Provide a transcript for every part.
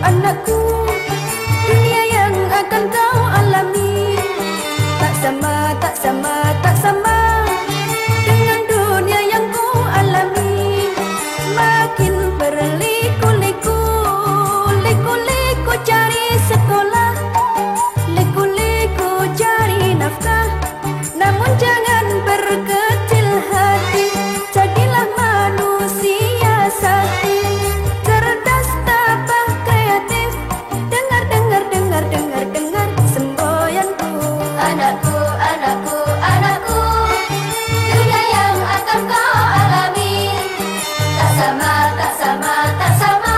anakku, dunia yang akan kau alami tak sama, tak sama, tak sama dengan dunia yang ku alami. Makin berliku-liku, liku-liku cari sekolah, liku-liku cari nafkah. Namun jangan berkecil hati, jadilah manusia sakti, cerdas, tabah, kreatif. Dengar, dengar, dengar, dengar, dengar semboyanku. Anakku, anakku, anakku, dunia yang akan kau alami tak sama, tak sama, tak sama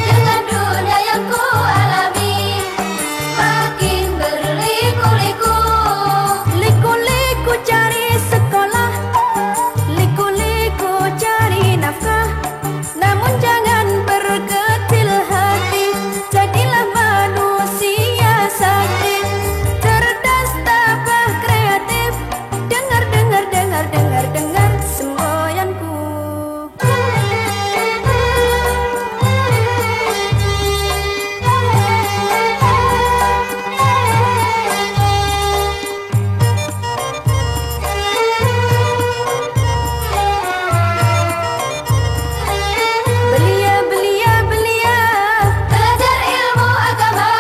dengan dunia yang ku alami. Makin berliku-liku, Liku-liku cari sekolah, liku-liku cari nafkah. Namun jangan berkecil hati, jadilah manusia sakti, cerdas, tabah, kreatif. Dengar, dengar, dengar, dengar, dengar semboyanku. Belia, belia, belia, belajar ilmu agama,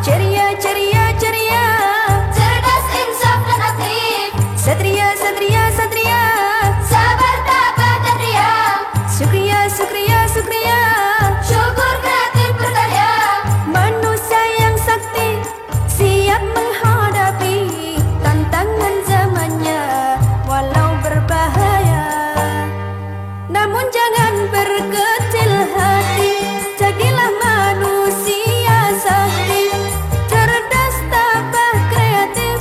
ceria, ceria, ceria, cerdas, insaf dan aktif, satria, satria, satria, sabar, tabah dan riang, sukria, sukria, sukria. syukur, kreatif, berkarya. Manusia yang sakti, siap menghadapi tantangan zamannya walau berbahaya. Namun jangan berkecil hati, jadilah manusia sakti, cerdas, tabah, kreatif.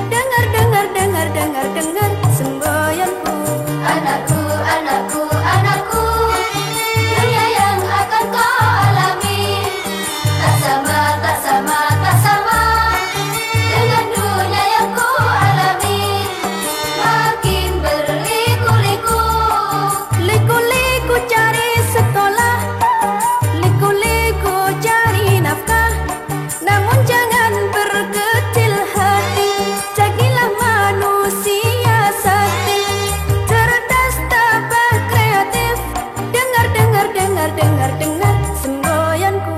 Dengar, dengar, dengar, dengar, dengar semboyanku. Anakku, anakku, anakku, dunia yang akan kau alami tak sama, tak sama, tak sama dengan dunia yang ku alami. Makin berliku-liku, Liku-liku cari sekolah, liku-liku cari nafkah. Namun jangan berkecil hati, jadilah manusia sakti, cerdas, tabah, kreatif. Dengar, dengar, dengar, dengar, dengar semboyanku.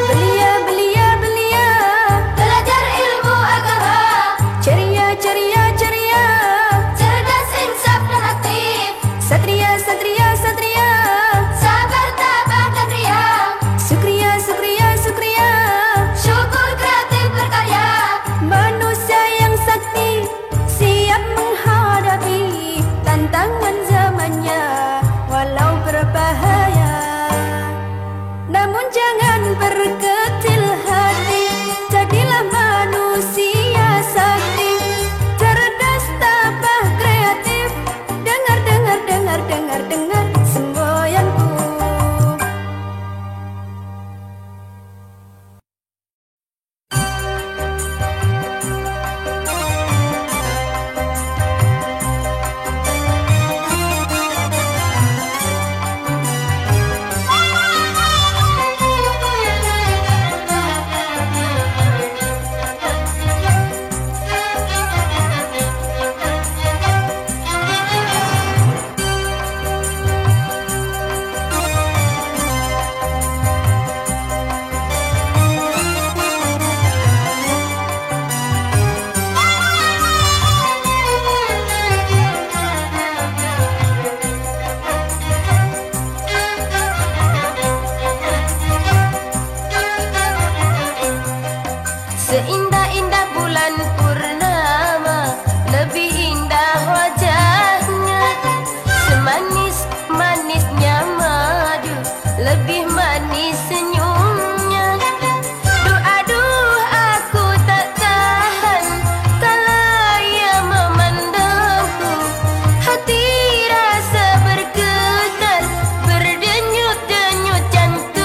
Belia, belia, belia, belajar ilmu agama, ceria, ceria, ceria, cerdas, insaf dan aktif, satria, satria, satria, sabar, tabah dan riang, sukria, sukria, sukria. syukur, kreatif, berkarya. Manusia yang sakti, siap menghadapi tantangan zamannya walau berbahaya. Namun jangan berkecil hati, jadilah manusia sakti, cerdas, tabah, kreatif. Dengar, dengar, dengar, dengar, dengar semboyanku. Seindah-indah bulan purnama, lebih indah wajahnya. Semanis-manisnya madu, lebih manis senyumnya. Aduh, aku tak tahan kalau ia memandangku. Hati rasa bergetar, berdenyut-denyut jantung.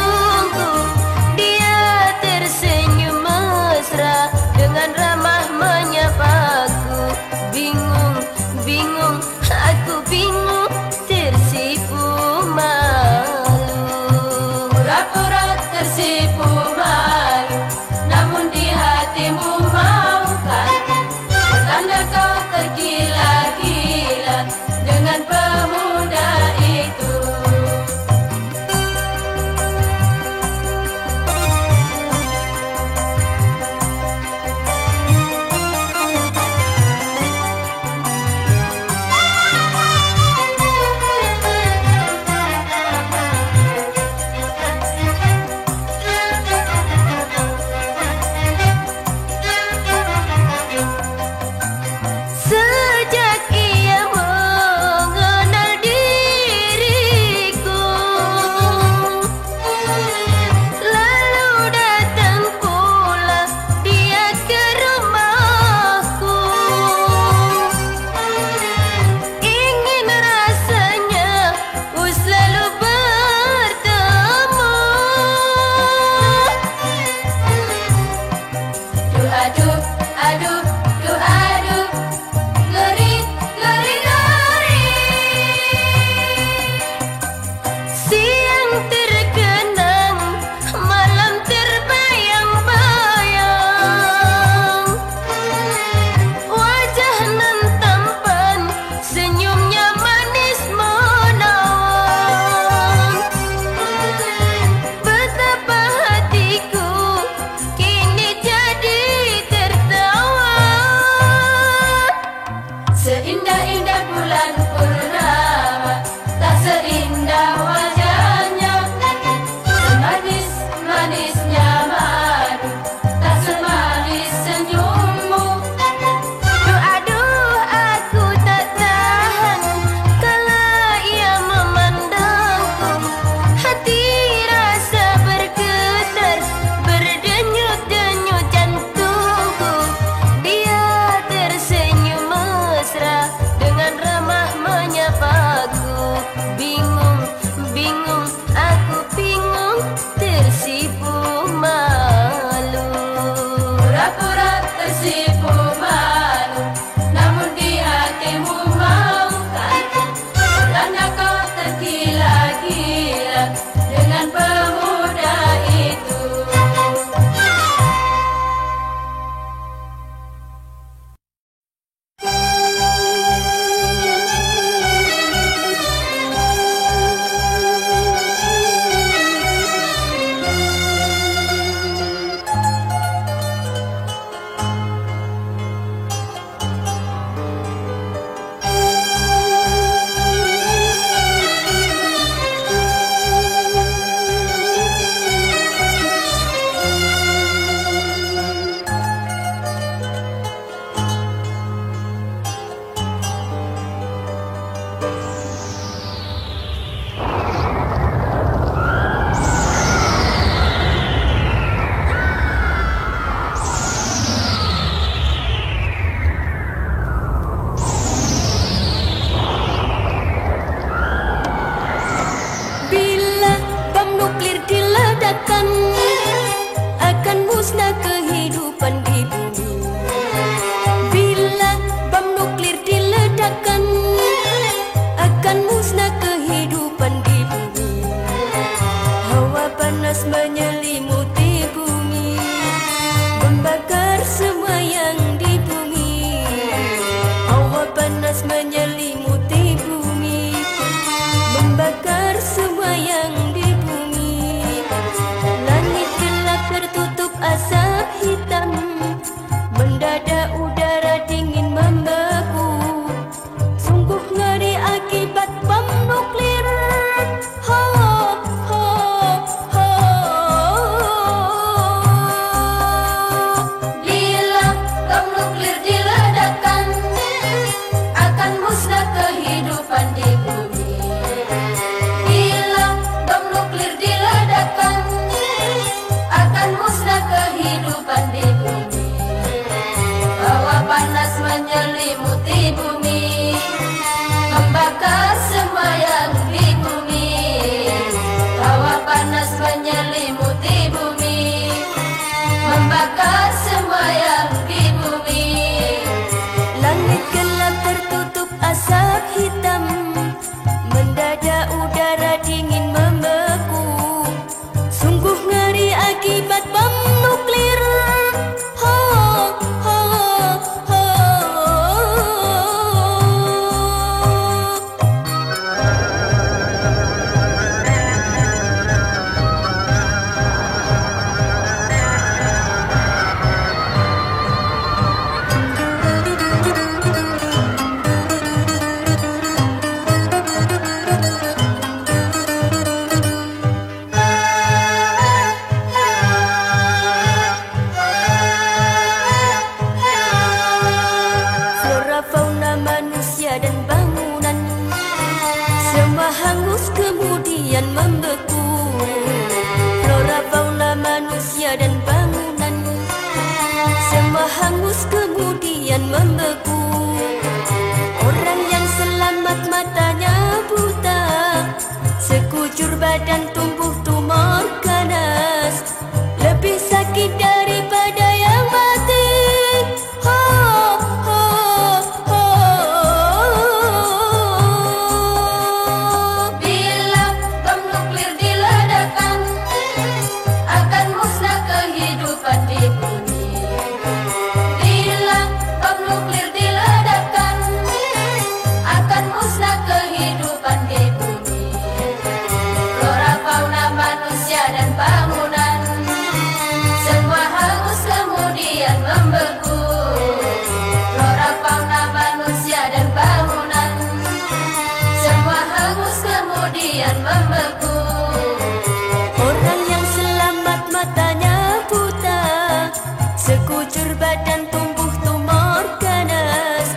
panas menyelimuti bumi, membakar semua yang di bumi. Hawa panas menyelimuti bumi, membakar semua yang di bumi. Langit gelap tertutup asap hitam, mendadak udara dingin membeku. Sungguh ngeri akibat bom nuklir. Ho, ho, ho. Bila bom nuklir diledakkan, akan musnah kehidupan di bumi. Bila bom nuklir diledakkan, akan musnah kehidupan di bumi. Hawa panas menyelimuti bumi, membakar semua yang di bumi. Hawa panas menyelimuti bumi, membakar semua yang di bumi. Langit gelap tertutup asap hitam, mendadak udara dingin membeku. Sungguh ngeri akibat bom nuklir. Ho, ho, ho. Flora fauna manusia dan bangunan semua hangus kemudian membeku. Flora fauna manusia dan bangunan semua hangus kemudian membeku. Orang yang selamat matanya buta, sekujur badan tumbuh tumor ganas, lebih sakit daripada yang mati. Ho, ho, ho. Bila bom nuklir diledakkan, akan musnah kehidupan di bumi. Bila bom nuklir diledakkan, akan musnah kehidupan di bumi. Flora fauna manusia dan bangunan semua hangus kemudian membeku. Flora fauna manusia dan bangunan semua hangus kemudian membeku. Orang yang selamat matanya buta, sekujur badan tumbuh tumor ganas,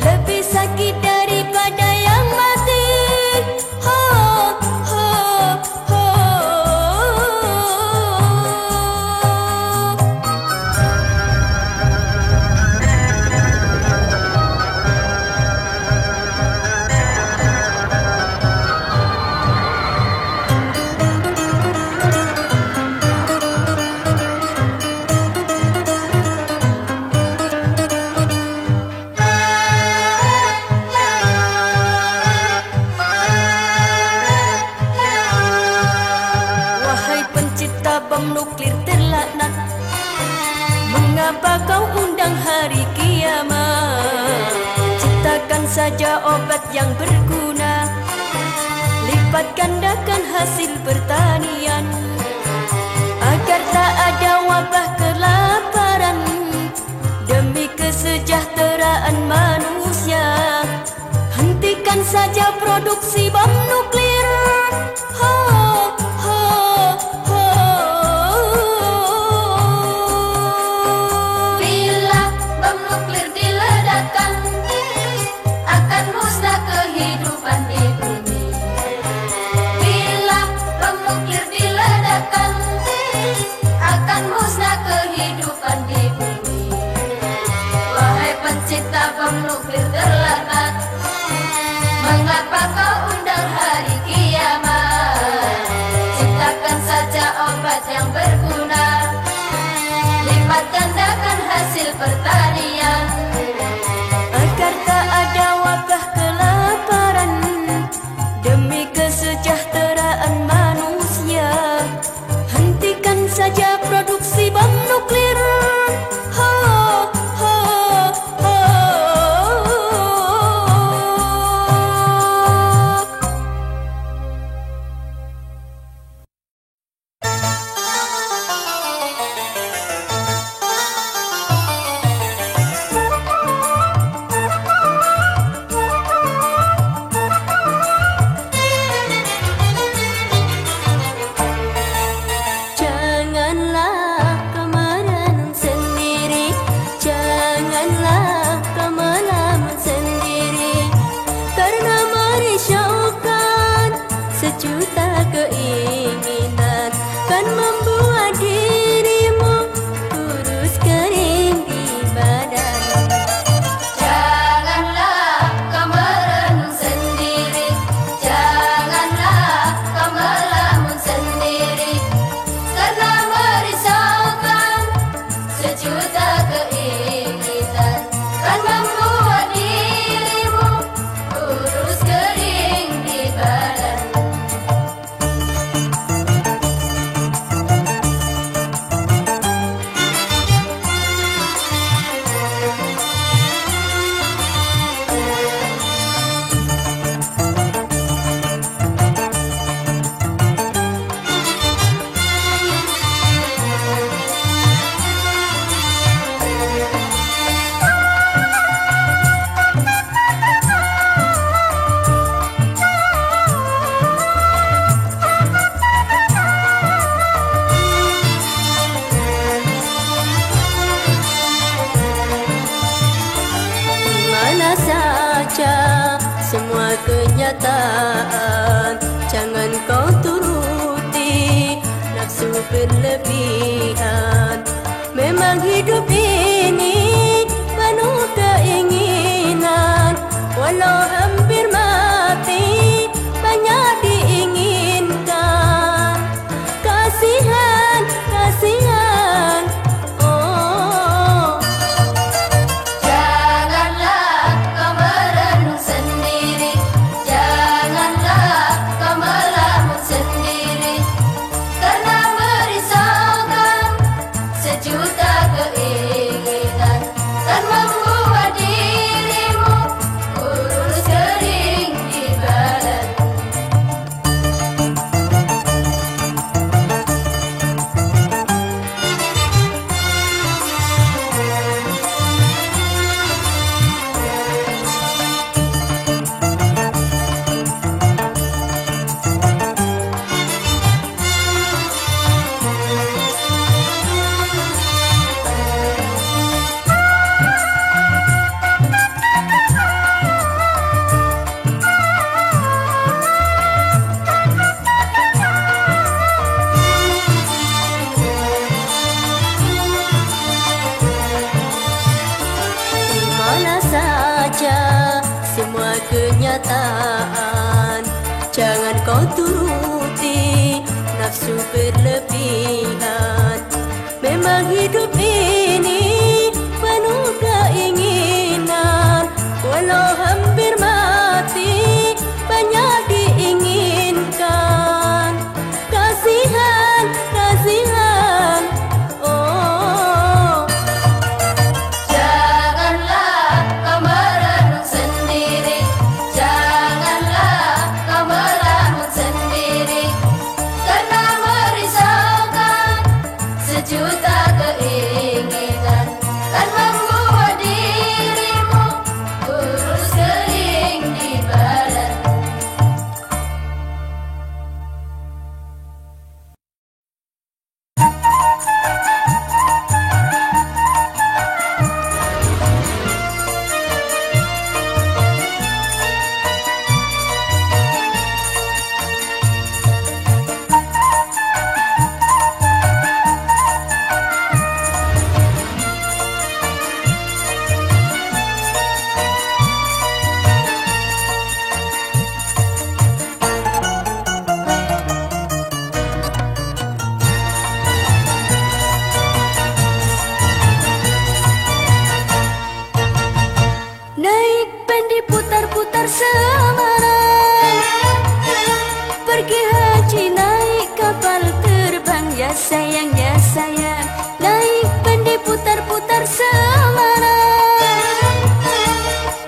lebih sakit daripada yang mati. Ho, ho, ho. Wahai pencipta bom nuklir terlaknat, mengapa kau undang hari kiamat? Ciptakan saja obat yang berguna, lipat gandakan hasil pertanian, agar tak ada wabah kelaparan. Demi kesejahteraan manusia, hentikan saja produksi bom nuklir. Ho, ho, ho. Bila bom nuklir diledakkan, akan musnah kehidupan di bumi. Bila bom nuklir diledakkan, akan musnah kehidupan di bumi. Wahai pencipta bom nuklir terlaknat, mengapa kau undang hari kiamat? berlebihan. Memang hidup ini penuh keinginan, walau hampir mati banyak diinginkan. Kasihan, kasihan, oh. Janganlah kau merenung sendiri, janganlah kau melamun sendiri, karena merisaukan sejuta keinginan dan membuat dirimu kurus kering di badan. Di mana saja semua kenyataan, jangan kau turuti nafsu berlebihan. Memang hidup ini penuh keinginan, walau hampir mati banyak diinginkan. Kasihan, kasihan, oh. Janganlah kau merenung sendiri, janganlah kau melamun sendiri, karena merisaukan sejuta keinginan dan membuat dirimu kurus kering di badan. Naik pendi putar-putar Semarang, pergi haji naik kapal terbang, ya sayang, ya sayang. Naik pendi putar-putar Semarang,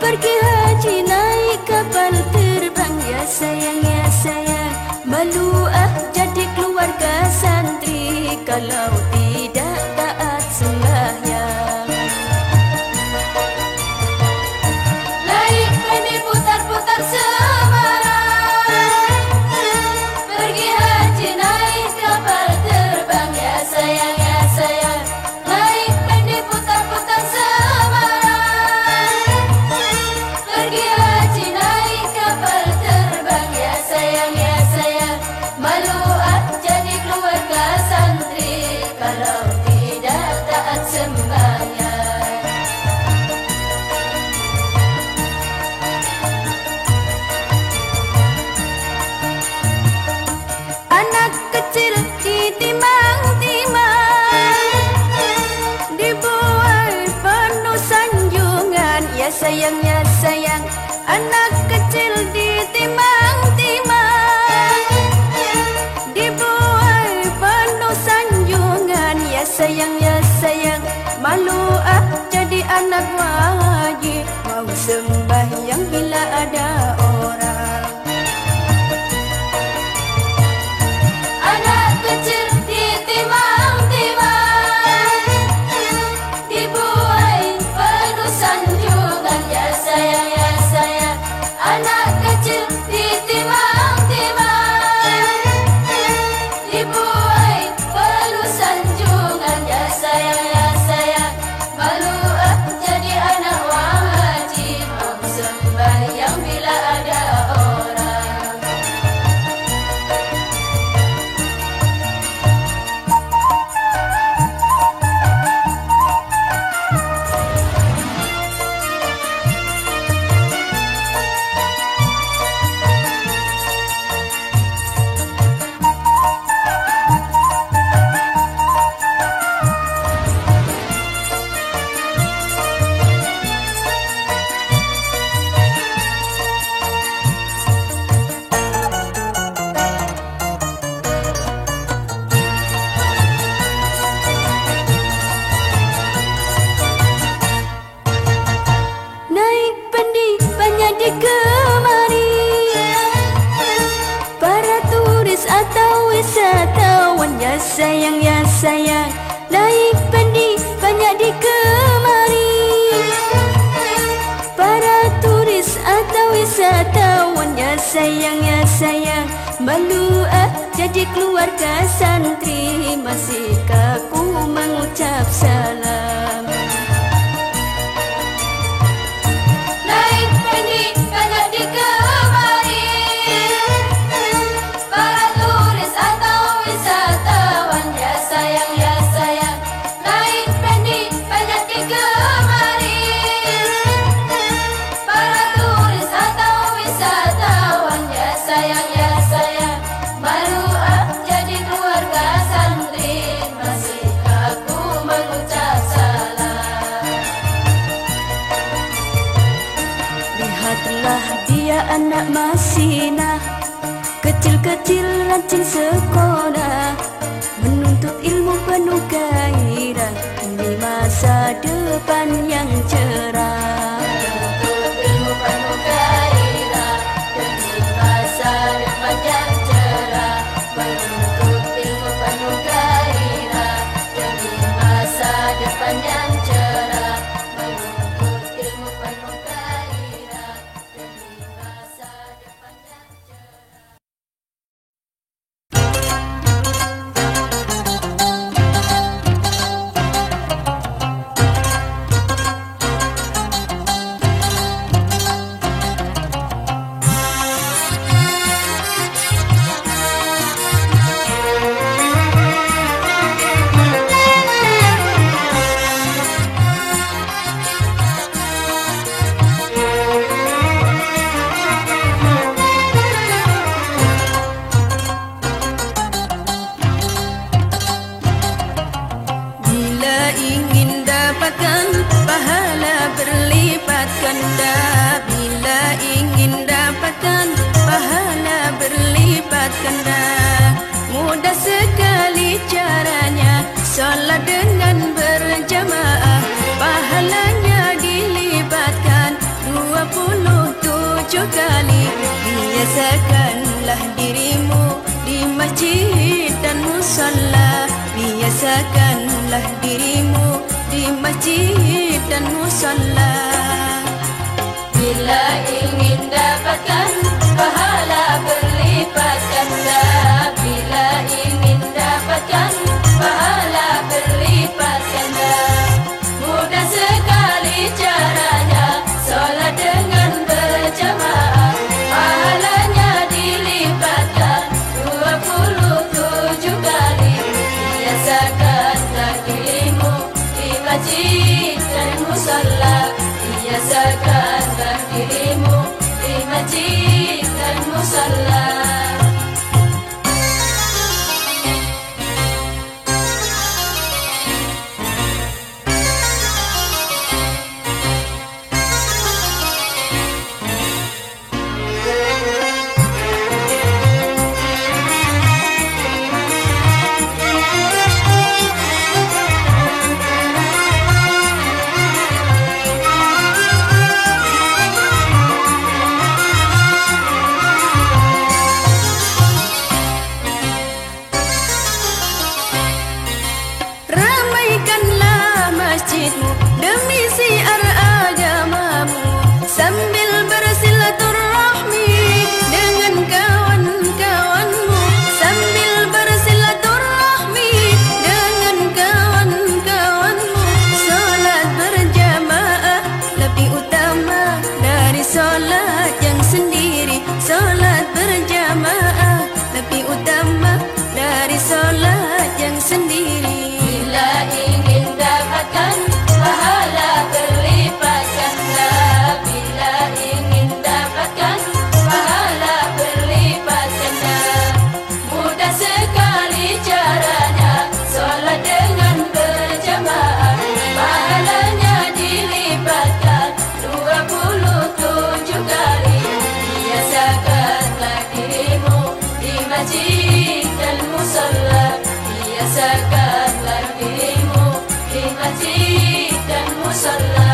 pergi haji naik kapal terbang, ya sayang, ya sayang. Malu jadi keluarga santri kalau tidak taat sembahyang. Naik pendi putar-putar Semarang, pergi haji naik kapal terbang, ya sayang, ya sayang. Naik pendi putar-putar Semarang, pergi haji naik kapal terbang, ya sayang, ya sayang. Malu jadi keluarga santri kalau tidak taat sembahyang. Anak kecil ditimang-timang, dibuai penuh sanjungan, ya sayang, ya sayang. Anak kecil ditimang-timang, dibuai penuh sanjungan, ya sayang, ya sayang. Malu jadi anak wajib, mau sembahyang bila ada orang. Anak kecil ditimang-timang, dibuai penuh sanjungan, ya sayang, ya sayang. Anak kecil ditimang-timang, dibuai penuh sanjungan, ya sayang, ya sayang. Malu jadi anak wajib, mau sembahyang bila ada orang. ya sayang. Naik pendi banyak di kemari. Para turis atau wisatawan ya sayang. Malu jadi keluarga santri, masihkah ku mengucap salam. Naik pendi banyak di kemari. Para turis atau wisatawan ya sayang. Naik pendi banyak di kemari. Para turis atau wisatawan ya sayang. Malu jadi keluarga santri, masihkah ku mengucap salam. Lihatlah dia anak Masina, kecil-kecil rajin sekolah, menuntut ilmu penuh gairah demi masa depan yang cerah. Menuntut ilmu penuh gairah demi masa depan yang cerah. Menuntut ilmu penuh gairah demi masa depan yang cerah. Menuntut ilmu penuh gairah demi masa depan yang cerah. Bila ingin dapatkan pahala berlipat ganda, bila ingin dapatkan pahala berlipat ganda, mudah sekali caranya, solat dengan berjamaah, pahalanya dilipatkan 27 kali. Biasakanlah dirimu di masjid dan musalla, biasakanlah dirimu di masjid dan musalla. Bila ingin dapatkan pahala berlipat ganda, bila ingin dapatkan pahala berlipat ganda, mudah sekali caranya, solat dengan berjamaah, pahalanya dilipatkan 27 kali. Biasakanlah dirimu di masjid dan musalla, biasakanlah dirimu di masjid dan musalla. Ramaikanlah masjidmu demi siar agamamu, sambil bersilaturahmi dengan kawan-kawanmu, sambil bersilaturahmi dengan kawan-kawanmu. Solat berjamaah lebih utama dari solat yang sendiri. Solat berjamaah lebih utama dari solat yang sendiri. Bila ingin dapatkan pahala berlipat ganda, bila ingin dapatkan pahala berlipat ganda, mudah sekali caranya, solat dengan berjamaah, pahalanya dilipatkan 27 kali. Biasakanlah dirimu di masjid dan musalla, biasakanlah dirimu di masjid dan musalla.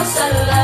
wasallam.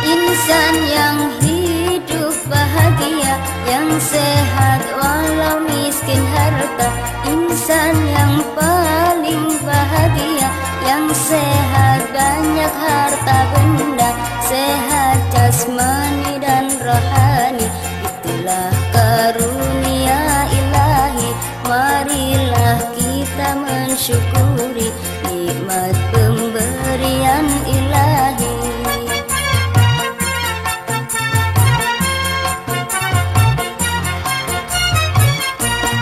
Insan yang hidup bahagia, yang sehat walau miskin harta. Insan yang paling bahagia, yang sehat banyak harta benda, sehat jasmani dan rohani. Itulah karunia ilahi, marilah kita mensyukuri nikmat pemberian ilahi.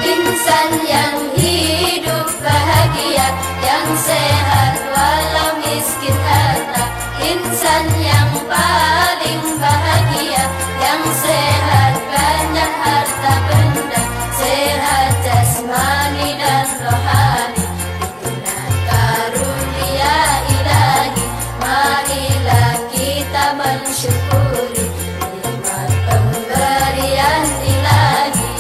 Insan yang hidup bahagia, yang sehat walau miskin harta. Insan yang paling bahagia, yang sehat banyak harta benda, sehat jasmani dan rohani. Itulah karunia ilahi, marilah kita mensyukuri nikmat pemberian ilahi.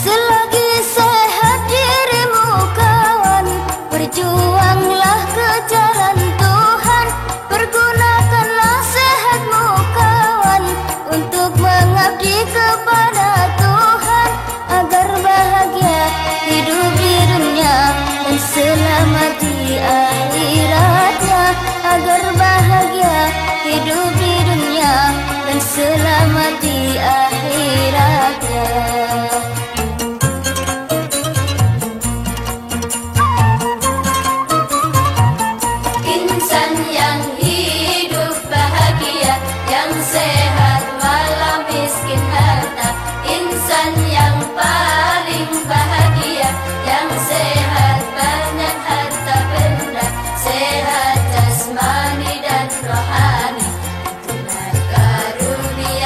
Selagi sehat dirimu kawan, berjuanglah ke jalan Tuhan. Pergunakanlah sehatmu kawan untuk mengabdi kepada Tuhan, agar bahagia hidup di dunia dan selamat di akhiratnya. Agar bahagia hidup di dunia dan selamat di akhiratnya. Insan yang hidup bahagia, yang sehat walau miskin harta. Insan yang paling bahagia, yang sehat banyak harta benda, sehat jasmani dan rohani. Itulah karunia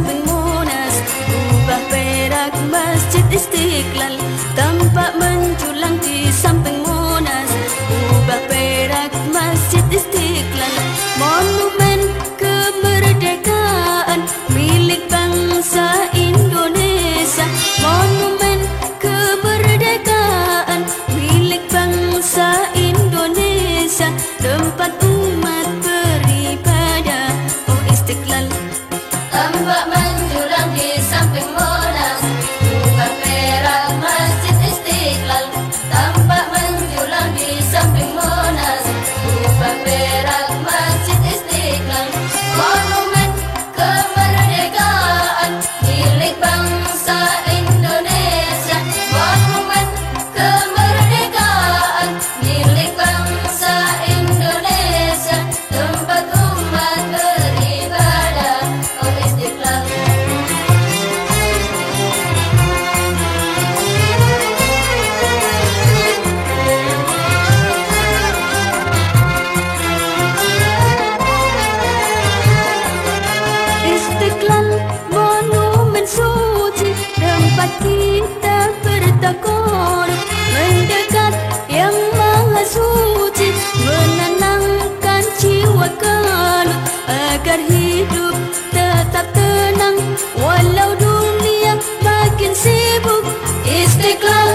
samping Monas, kubah perak Masjid Istiqlal, tampak menjulang di samping Monas, kubah perak Masjid Istiqlal, monumen kemerdekaan milik bangsa Indonesia, monumen kemerdekaan milik bangsa Indonesia, tempat umat beribadah, oh Istiqlal. Tampak menjulang di samping Monas, kubah perak Masjid Istiqlal, tampak menjulang di samping Monas, kubah perak Masjid Istiqlal, monumen kemerdekaan milik bangsa Indonesia, monumen kemerdekaan milik bangsa Indonesia, tempat umat beribadah, oh Istiqlal. Istiqlal, monumen suci, tempat kita bertakorup, mendekat yang maha suci, menenangkan jiwa kalut, agar hidup tetap tenang, walau dunia makin sibuk. Istiqlal,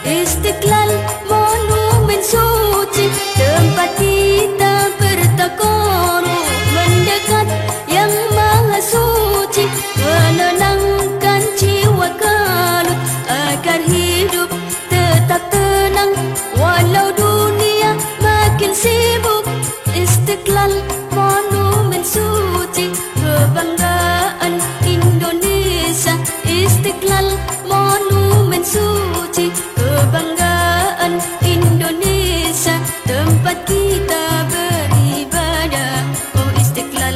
Istiqlal, monumen suci, tempat kita bertakorup, mendekat yang maha suci, menenangkan jiwa kalut, agar hidup tetap tenang, walau dunia makin sibuk. Istiqlal, monumen suci, kebanggaan Indonesia. Istiqlal, monumen suci, kebanggaan Indonesia, tempat kita beribadah, oh Istiqlal.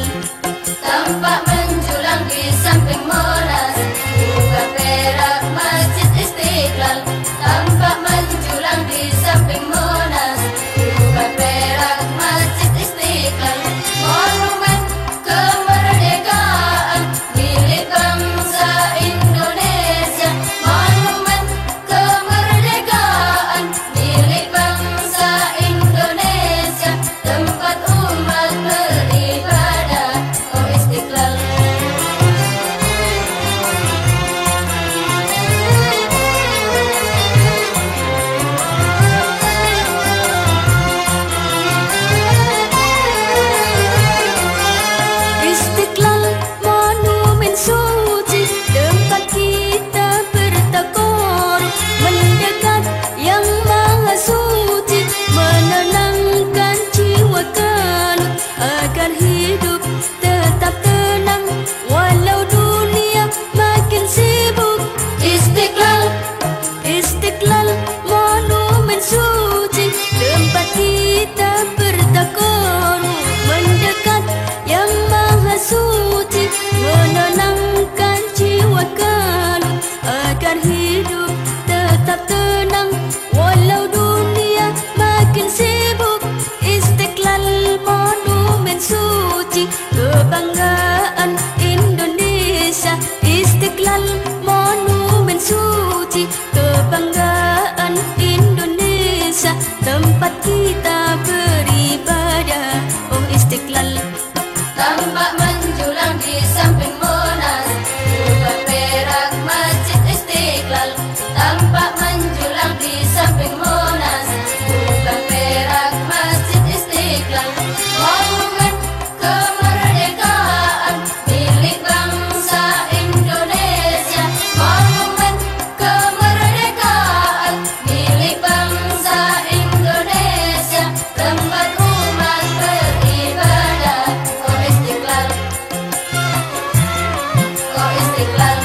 Tampak menjulang di samping Monas, kubah perak Masjid Istiqlal, tampak menjulang di samping Monas, kubah perak Masjid Istiqlal, monumen kemerdekaan milik bangsa Indonesia, monumen kemerdekaan milik bangsa Indonesia, tempat umat beribadah, oh Istiqlal. Istiqlal, monumen suci, tempat kita bertakorup, mendekat yang maha suci, menenangkan jiwa kalut, agar hidup tetap tenang, walau dunia makin sibuk. Istiqlal, Istiqlal, monumen suci, tempat kita bertakorup, mendekat yang maha suci, menenangkan jiwa kalut, agar hidup tetap tenang, walau dunia makin sibuk. Istiqlal, monumen suci, kebanggaan Indonesia. Istiqlal, monumen suci, kebanggaan Indonesia, tempat kita beribadah, oh Istiqlal. Tampak menjulang di samping Monas, kubah perak Masjid Istiqlal, tampak menjulang di samping Monas, kubah perak Masjid Istiqlal, monumen kemerdekaan milik bangsa Indonesia, monumen kemerdekaan milik bangsa Indonesia, tempat umat beribadah, oh Istiqlal. Oh Istiqlal,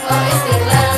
oh Istiqlal.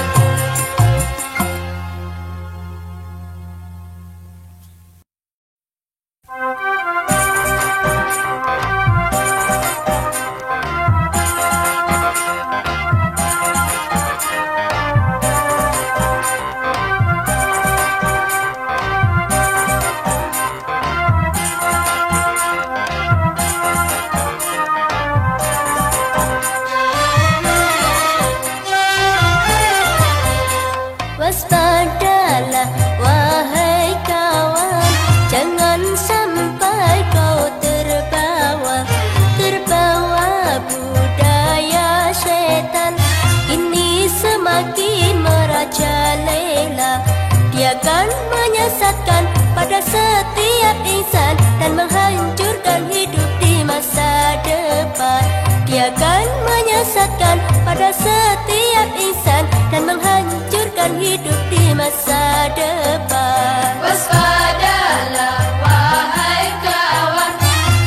setiap insan dan menghancurkan hidup di masa depan. Dia akan menyesatkan pada setiap insan dan menghancurkan hidup di masa depan. Waspadalah wahai kawan,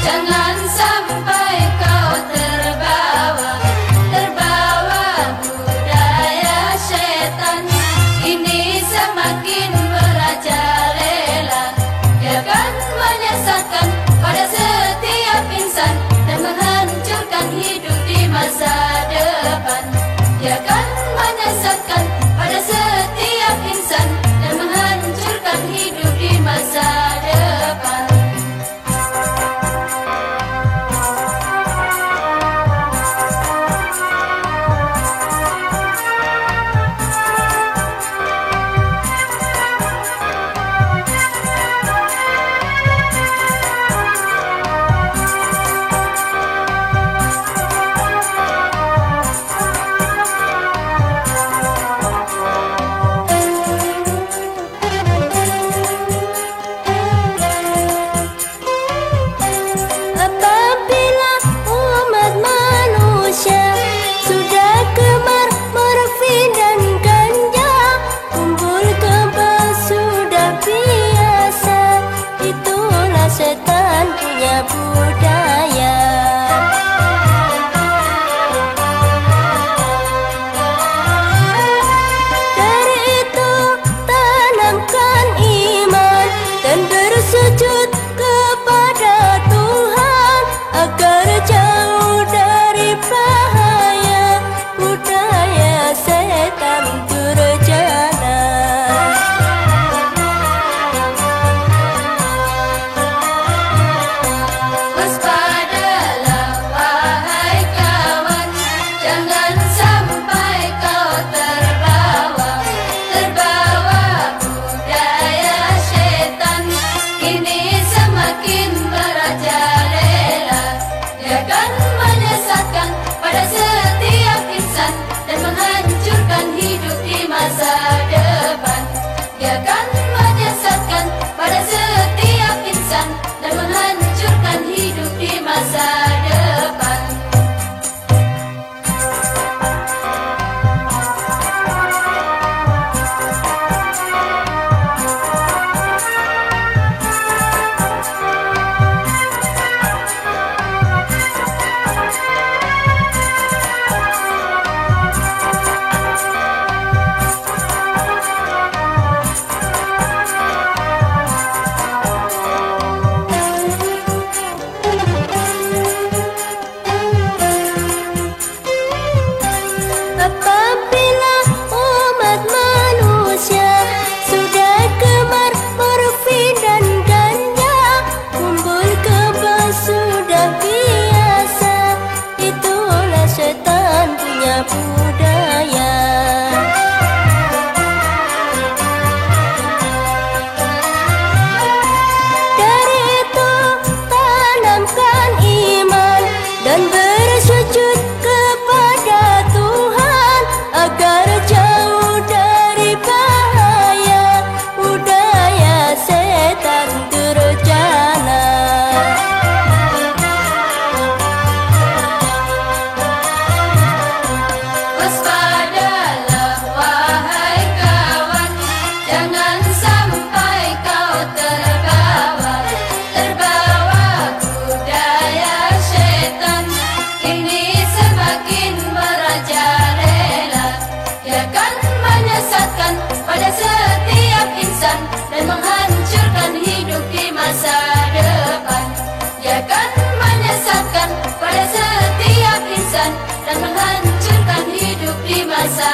jangan sampai kau terbawa budaya setan. Ini semakin merajalela, dia akan menyesatkan pada setiap insan dan menghancurkan hidup di masa depan. Dia akan menyesatkan pada setiap insan dan menghancurkan hidup di masa depan. Setan punya budaya. Dari itu tanamkan iman dan bersujud kepada Tuhan agar jauh dari bahaya budaya setan durjana. Dia akan menyesatkan pada setiap insan dan menghancurkan hidup di masa depan. Apabila umat manusia sudah gemar morfin dan ganja, kumpul kebal sudah biasa, itulah setan punya budaya. Dari itu tanamkan iman dan bersujud kepada Tuhan agar jauh dari bahaya budaya setan durjana. Waspadalah wahai kawan, jangan sampai kau terbawa budaya setan. Ini semakin merajalela, dia akan menyesatkan pada setiap insan dan menghancurkan hidup di masa depan. Dia akan menyesatkan pada setiap insan dan menghancurkan hidup di masa